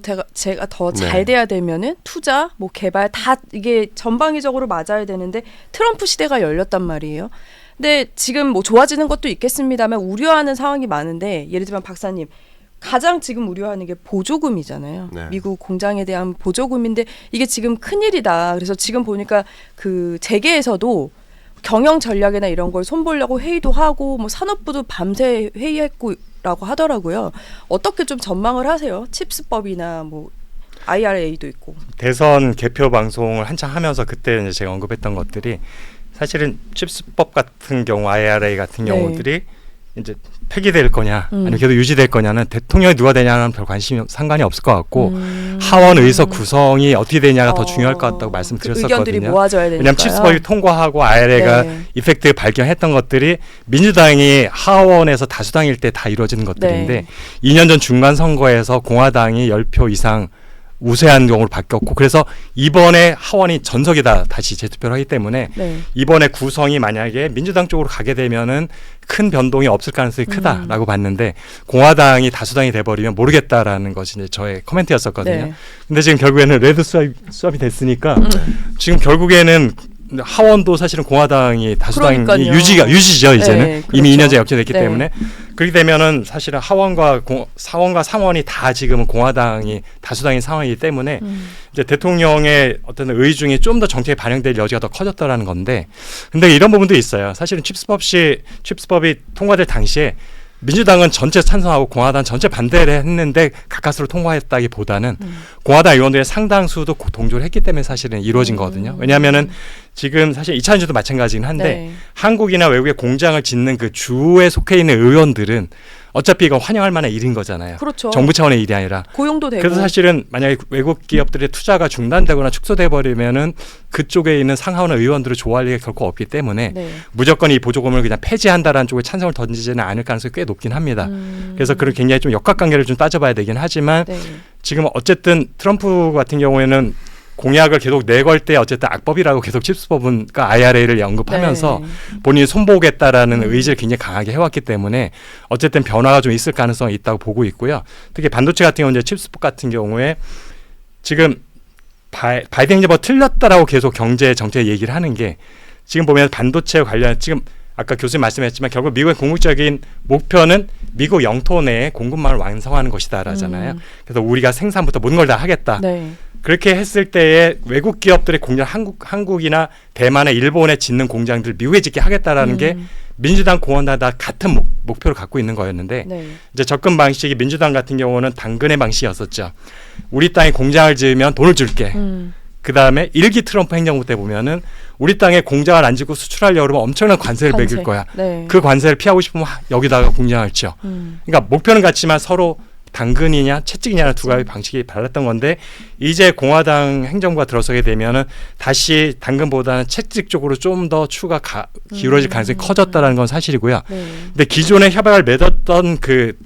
제가 더 잘 네. 돼야 되면은 투자, 뭐 개발 다 이게 전방위적으로 맞아야 되는데 트럼프 시대가 열렸단 말이에요. 근데 지금 뭐 좋아지는 것도 있겠습니다만 우려하는 상황이 많은데 예를 들면 박사님 가장 지금 우려하는 게 보조금이잖아요. 네. 미국 공장에 대한 보조금인데 이게 지금 큰일이다. 그래서 지금 보니까 그 재계에서도 경영 전략이나 이런 걸 손보려고 회의도 하고 뭐 산업부도 밤새 회의했고라고 하더라고요. 어떻게 좀 전망을 하세요? 칩스법이나 뭐 IRA도 있고. 대선 개표 방송을 한창 하면서 그때 이제 제가 언급했던 것들이 사실은 칩스법 같은 경우 IRA 같은 네. 경우들이 이제 폐기될 거냐 아니면 계속 유지될 거냐는 대통령이 누가 되냐는 별 관심이 상관이 없을 것 같고 하원 의석 구성이 어떻게 되냐가 더 중요할 것 같다고 말씀드렸었거든요. 의견들이 모아져야 되니까요. 왜냐하면 칩스법이 통과하고 IRA가 네. 이펙트 발견했던 것들이 민주당이 하원에서 다수당일 때 다 이루어지는 것들인데 네. 2년 전 중간 선거에서 공화당이 10표 이상 우세한 경우로 바뀌었고 그래서 이번에 하원이 전석이다 다시 재투표를 하기 때문에 네. 이번에 구성이 만약에 민주당 쪽으로 가게 되면은 큰 변동이 없을 가능성이 크다라고 봤는데 공화당이 다수당이 돼버리면 모르겠다라는 것이 이제 저의 코멘트였었거든요. 네. 근데 지금 결국에는 레드 수업이 됐으니까 지금 결국에는 하원도 사실은 공화당이 다수당이 그러니까요. 유지죠 이제는 네, 이미 그렇죠. 2년째 역전됐기 네. 때문에 그렇게 되면은 사실은 하원과 상원이 다 지금은 공화당이 다수당인 상황이기 때문에 이제 대통령의 어떤 의 중에 좀 더 정책에 반영될 여지가 더 커졌다라는 건데 근데 이런 부분도 있어요. 사실은 칩스법이 통과될 당시에 민주당은 전체 찬성하고 공화당 전체 반대를 했는데 가까스로 통과했다기보다는 공화당 의원들의 상당수도 동조를 했기 때문에 사실은 이루어진 거거든요. 왜냐하면은 지금 사실 2차 전지도 마찬가지긴 한데 네. 한국이나 외국에 공장을 짓는 그 주에 속해 있는 의원들은 어차피 이건 환영할 만한 일인 거잖아요. 그렇죠. 정부 차원의 일이 아니라. 고용도 되고. 그래서 사실은 만약에 외국 기업들의 투자가 중단되거나 축소돼 버리면은 그쪽에 있는 상하원 의원들을 좋아할 리가 결코 없기 때문에 네. 무조건 이 보조금을 그냥 폐지한다라는 쪽에 찬성을 던지지는 않을 가능성이 꽤 높긴 합니다. 그래서 그런 굉장히 좀 역학관계를 좀 따져봐야 되긴 하지만 네. 지금 어쨌든 트럼프 같은 경우에는 공약을 계속 내걸 때 어쨌든 악법이라고 계속 칩스법은 그러니까 IRA를 언급하면서 네. 본인이 손보겠다라는 의지를 굉장히 강하게 해왔기 때문에 어쨌든 변화가 좀 있을 가능성이 있다고 보고 있고요. 특히 반도체 같은 경우는 이제 칩스법 같은 경우에 지금 바이든 행정부가 틀렸다라고 계속 경제 정책 얘기를 하는 게 지금 보면 반도체 관련 지금 아까 교수님 말씀하셨지만 결국 미국의 궁극적인 목표는 미국 영토 내에 공급망을 완성하는 것이다라잖아요. 그래서 우리가 생산부터 모든 걸 다 하겠다. 네. 그렇게 했을 때에 외국 기업들의 공장 한국이나 대만에 일본에 짓는 공장들 미국에 짓게 하겠다라는 게 민주당 공화당 다 같은 목표를 갖고 있는 거였는데 네. 이제 접근 방식이 민주당 같은 경우는 당근의 방식이었었죠. 우리 땅에 공장을 지으면 돈을 줄게. 그 다음에 1기 트럼프 행정부 때 보면은 우리 땅에 공장을 안 짓고 수출하려고 그러면 엄청난 관세를 매길 거야. 네. 그 관세를 피하고 싶으면 여기다가 공장을 지어. 그러니까 목표는 같지만 서로 당근이냐 채찍이냐는 두 가지 방식이 달랐던 건데 이제 공화당 행정부가 들어서게 되면은 다시 당근보다는 채찍 쪽으로 좀 더 추가 기울어질 가능성이 커졌다라는 건 사실이고요. 네. 근데 기존에 협약을 맺었던 그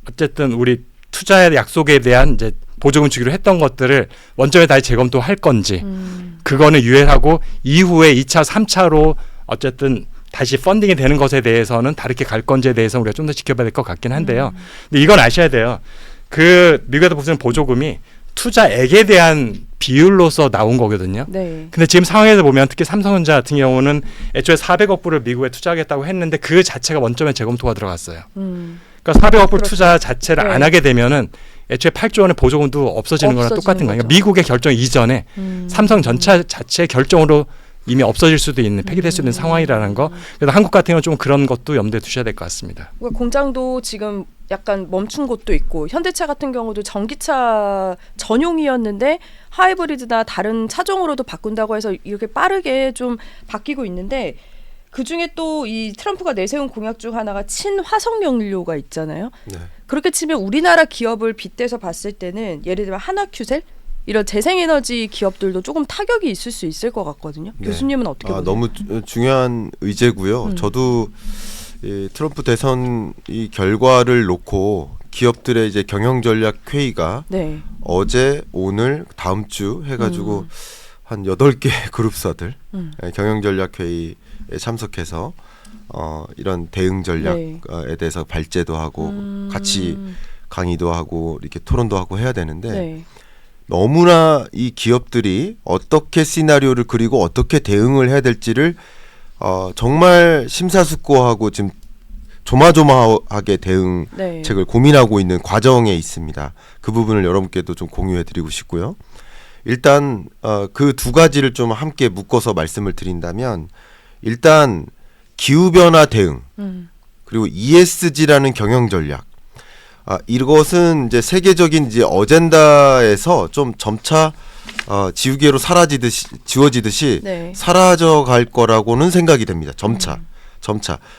어쨌든 우리 투자의 약속에 대한 이제 보조금 주기로 했던 것들을 원점에 다시 재검토할 건지 그거는 유예하고 이후에 2차, 3차로 어쨌든 다시 펀딩이 되는 것에 대해서는 다르게 갈 건지에 대해서 우리가 좀 더 지켜봐야 될 것 같긴 한데요. 근데 이건 아셔야 돼요. 그 미국에서 보시는 보조금이 투자액에 대한 비율로서 나온 거거든요. 네. 근데 지금 상황에서 보면 특히 삼성전자 같은 경우는 애초에 400억 불을 미국에 투자하겠다고 했는데 그 자체가 원점에 재검토가 들어갔어요. 그러니까 400억 불 투자 자체를 네. 안 하게 되면은 애초에 8조 원의 보조금도 없어지는 거랑 똑같은 거예요. 그러니까 미국의 결정 이전에 삼성전자 자체의 결정으로 이미 없어질 수도 있는 폐기될 수 있는 상황이라는 거. 그래서 한국 같은 경우는 좀 그런 것도 염두에 두셔야 될 것 같습니다. 공장도 지금 약간 멈춘 곳도 있고 현대차 같은 경우도 전기차 전용이었는데 하이브리드나 다른 차종으로도 바꾼다고 해서 이렇게 빠르게 좀 바뀌고 있는데 그중에 또 이 트럼프가 내세운 공약 중 하나가 친화석 연료가 있잖아요. 네. 그렇게 치면 우리나라 기업을 빗대서 봤을 때는 예를 들면 하나큐셀 이런 재생에너지 기업들도 조금 타격이 있을 수 있을 것 같거든요. 네. 교수님은 어떻게 보세요? 너무 중요한 의제고요. 저도 이 트럼프 대선 이 결과를 놓고 기업들의 이제 경영 전략 회의가 네. 어제, 오늘, 다음 주 해가지고 한 8개 그룹사들 경영 전략 회의에 참석해서 이런 대응 전략에 네. 대해서 발제도 하고 같이 강의도 하고 이렇게 토론도 하고 해야 되는데 네. 너무나 이 기업들이 어떻게 시나리오를 그리고 어떻게 대응을 해야 될지를 정말 심사숙고하고 지금 조마조마하게 대응책을 네. 고민하고 있는 과정에 있습니다. 그 부분을 여러분께도 좀 공유해드리고 싶고요. 일단 그 두 가지를 좀 함께 묶어서 말씀을 드린다면 일단 기후변화 대응 그리고 ESG라는 경영 전략 이것은 이제 세계적인 이제 어젠다에서 좀 점차 지우개로 지워지듯이 네. 사라져 갈 거라고는 생각이 됩니다. 점차.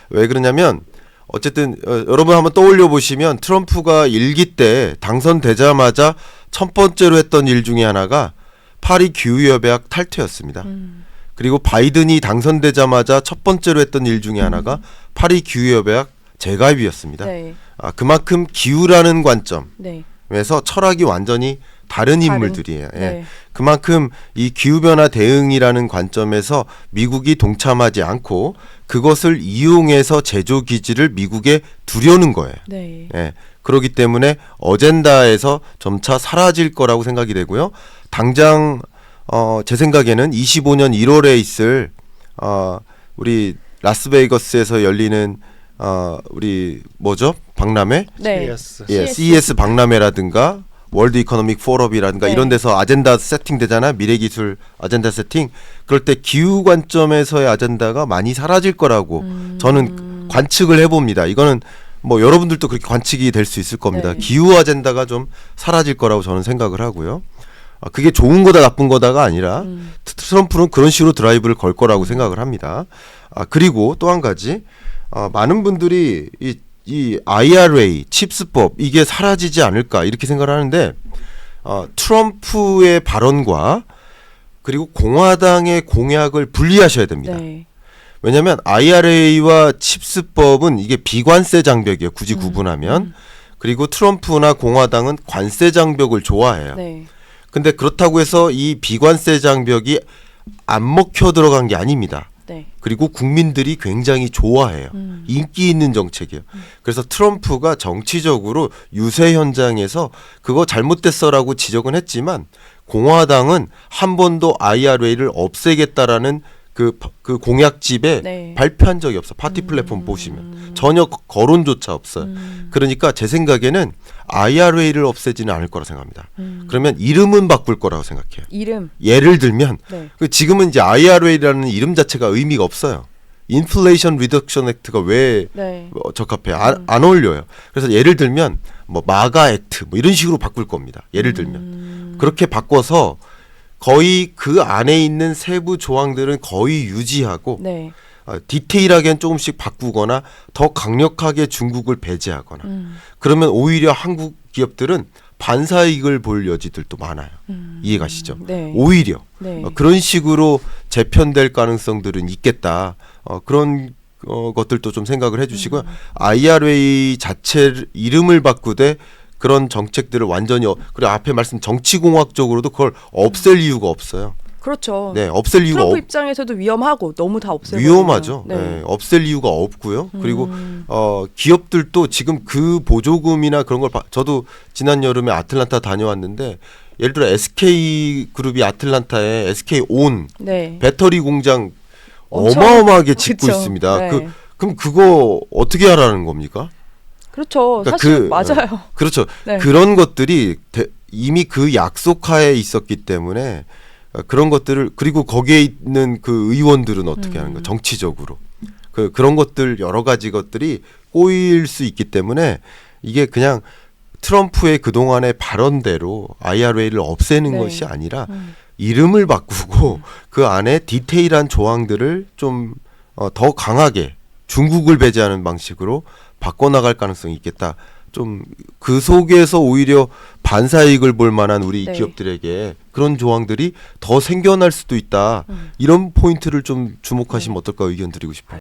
왜 그러냐면 어쨌든 여러분 한번 떠올려 보시면 트럼프가 일기 때 당선되자마자 첫 번째로 했던 일 중에 하나가 파리 기후협약 탈퇴였습니다. 그리고 바이든이 당선되자마자 첫 번째로 했던 일 중에 하나가 파리 기후협약 재가입이었습니다. 네. 그만큼 기후라는 관점에서 네. 철학이 완전히 다른 인물들이에요. 예. 네. 그만큼 이 기후변화 대응이라는 관점에서 미국이 동참하지 않고 그것을 이용해서 제조 기지를 미국에 두려는 거예요. 네. 예. 그렇기 때문에 어젠다에서 점차 사라질 거라고 생각이 되고요. 당장 제 생각에는 25년 1월에 있을 우리 라스베이거스에서 열리는 우리 뭐죠? 박람회? 네. 예, CES 박람회라든가 월드 이코노믹 포럼이라든가 네. 이런 데서 아젠다 세팅 되잖아요. 미래기술 아젠다 세팅. 그럴 때 기후 관점에서의 아젠다가 많이 사라질 거라고 저는 관측을 해봅니다. 이거는 뭐 여러분들도 그렇게 관측이 될 수 있을 겁니다. 네. 기후 아젠다가 좀 사라질 거라고 저는 생각을 하고요. 그게 좋은 거다 나쁜 거다가 아니라 트럼프는 그런 식으로 드라이브를 걸 거라고 생각을 합니다. 그리고 또 한 가지 많은 분들이 이 IRA 칩스법 이게 사라지지 않을까 이렇게 생각을 하는데 트럼프의 발언과 그리고 공화당의 공약을 분리하셔야 됩니다. 네. 왜냐하면 IRA와 칩스법은 이게 비관세 장벽이에요. 굳이 구분하면. 그리고 트럼프나 공화당은 관세 장벽을 좋아해요. 네. 근데 그렇다고 해서 이 비관세 장벽이 안 먹혀 들어간 게 아닙니다. 네. 그리고 국민들이 굉장히 좋아해요. 인기 있는 정책이에요. 그래서 트럼프가 정치적으로 유세 현장에서 그거 잘못됐어라고 지적은 했지만 공화당은 한 번도 IRA를 없애겠다라는 그 공약집에 네. 발표한 적이 없어. 파티 플랫폼 보시면 전혀 거론조차 없어요. 그러니까 제 생각에는 IRA를 없애지는 않을 거라 생각합니다. 그러면 이름은 바꿀 거라고 생각해요. 이름. 예를 들면 네. 지금은 이제 IRA라는 이름 자체가 의미가 없어요. 인플레이션 리덕션 액트가 왜 네. 적합해? 안 어울려요. 그래서 예를 들면 뭐 마가 액트 뭐 이런 식으로 바꿀 겁니다. 예를 들면 그렇게 바꿔서 거의 그 안에 있는 세부 조항들은 거의 유지하고 네. 디테일하게는 조금씩 바꾸거나 더 강력하게 중국을 배제하거나 그러면 오히려 한국 기업들은 반사이익을 볼 여지들도 많아요. 이해가시죠? 네. 오히려 네. 그런 식으로 재편될 가능성들은 있겠다. 그런 것들도 좀 생각을 해주시고요. IRA 자체 이름을 바꾸되 그런 정책들을 완전히 그리고 앞에 말씀 정치공학적으로도 그걸 없앨 이유가 없어요. 그렇죠. 네, 없앨 이유가 트럼프 입장에서도 위험하고 너무 다 없애고 위험하죠. 네. 네, 없앨 이유가 없고요. 그리고 기업들도 지금 그 보조금이나 그런 걸 저도 지난 여름에 아틀란타 다녀왔는데 예를 들어 SK 그룹이 아틀란타에 SK 온 네. 배터리 공장 엄청- 어마어마하게 짓고 그쵸. 있습니다. 네. 그럼 그거 어떻게 하라는 겁니까? 그렇죠. 그러니까 사실 맞아요. 그렇죠. 네. 그런 것들이 이미 그 약속하에 있었기 때문에 그런 것들을 그리고 거기에 있는 그 의원들은 어떻게 하는 거 정치적으로 그런 것들 여러 가지 것들이 꼬일 수 있기 때문에 이게 그냥 트럼프의 그동안의 발언대로 IRA를 없애는 네. 것이 아니라 이름을 바꾸고 그 안에 디테일한 조항들을 좀 더 강하게 중국을 배제하는 방식으로 바꿔나갈 가능성이 있겠다. 좀 그 속에서 오히려 반사이익을 볼 만한 우리 네. 기업들에게 그런 조항들이 더 생겨날 수도 있다. 이런 포인트를 좀 주목하시면 어떨까 의견 드리고 싶어요.